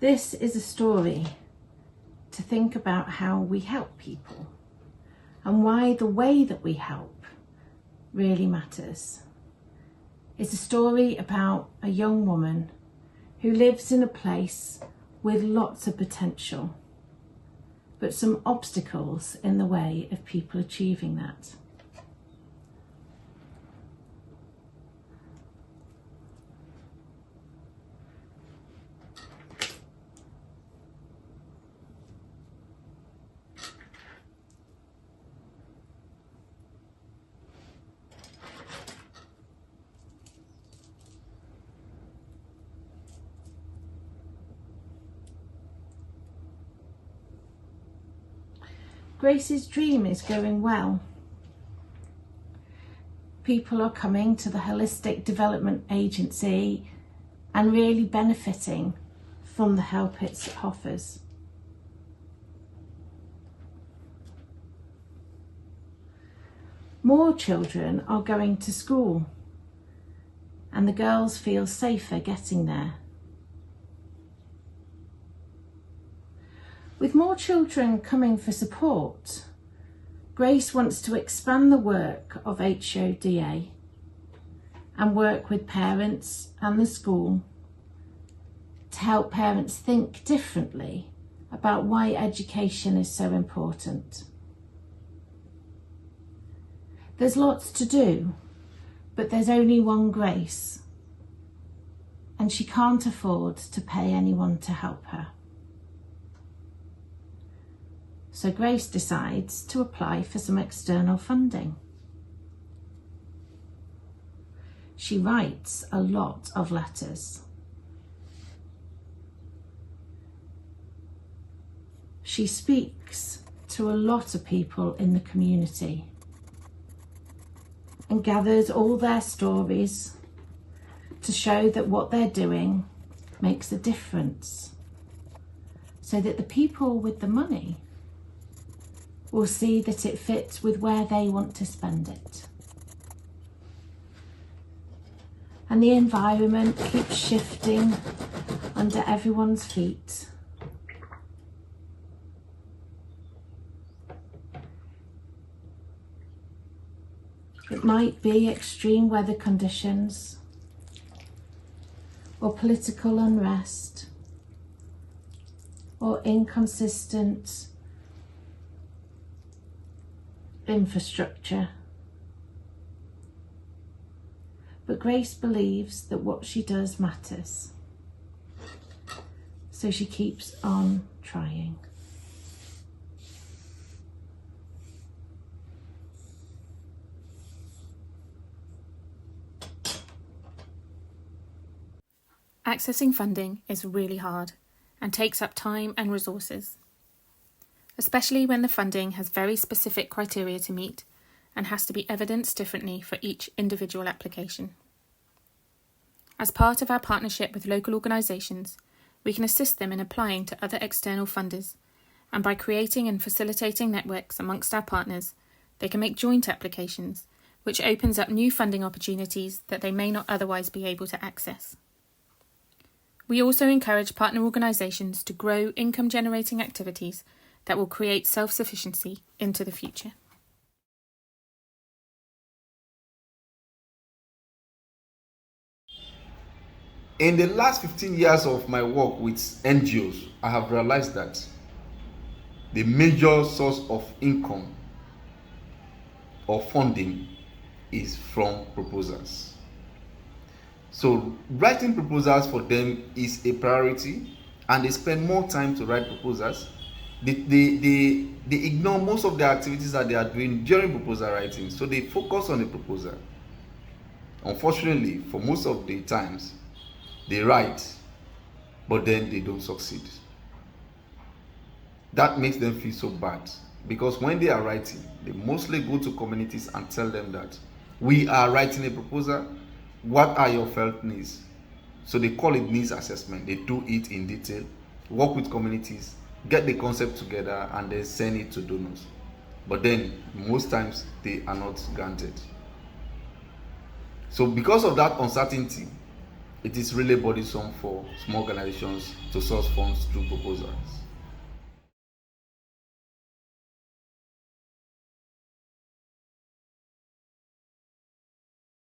This is a story to think about how we help people and why the way that we help really matters. It's a story about a young woman who lives in a place with lots of potential, but some obstacles in the way of people achieving that. Grace's dream is going well. People are coming to the Holistic Development Agency and really benefiting from the help it offers. More children are going to school and the girls feel safer getting there. With more children coming for support, Grace wants to expand the work of HODA and work with parents and the school to help parents think differently about why education is so important. There's lots to do, but there's only one Grace, and she can't afford to pay anyone to help her. So Grace decides to apply for some external funding. She writes a lot of letters. She speaks to a lot of people in the community and gathers all their stories to show that what they're doing makes a difference, so that the people with the money will see that it fits with where they want to spend it. And the environment keeps shifting under everyone's feet. It might be extreme weather conditions or political unrest or inconsistent infrastructure. But Grace believes that what she does matters, so she keeps on trying. Accessing funding is really hard and takes up time and resources, especially when the funding has very specific criteria to meet and has to be evidenced differently for each individual application. As part of our partnership with local organisations, we can assist them in applying to other external funders, and by creating and facilitating networks amongst our partners, they can make joint applications, which opens up new funding opportunities that they may not otherwise be able to access. We also encourage partner organisations to grow income-generating activities that will create self-sufficiency into the future. In the last 15 years of my work with NGOs, I have realized that the major source of income or funding is from proposals. So writing proposals for them is a priority, and they spend more time to write proposals. They ignore most of the activities that they are doing during proposal writing, so they focus on the proposal. Unfortunately, for most of the times, they write, but then they don't succeed. That makes them feel so bad, because when they are writing, they mostly go to communities and tell them that we are writing a proposal, what are your felt needs? So they call it needs assessment. They do it in detail, work with communities, get the concept together, and then send it to donors. But then most times they are not granted. So because of that uncertainty, it is really burdensome for small organizations to source funds through proposals.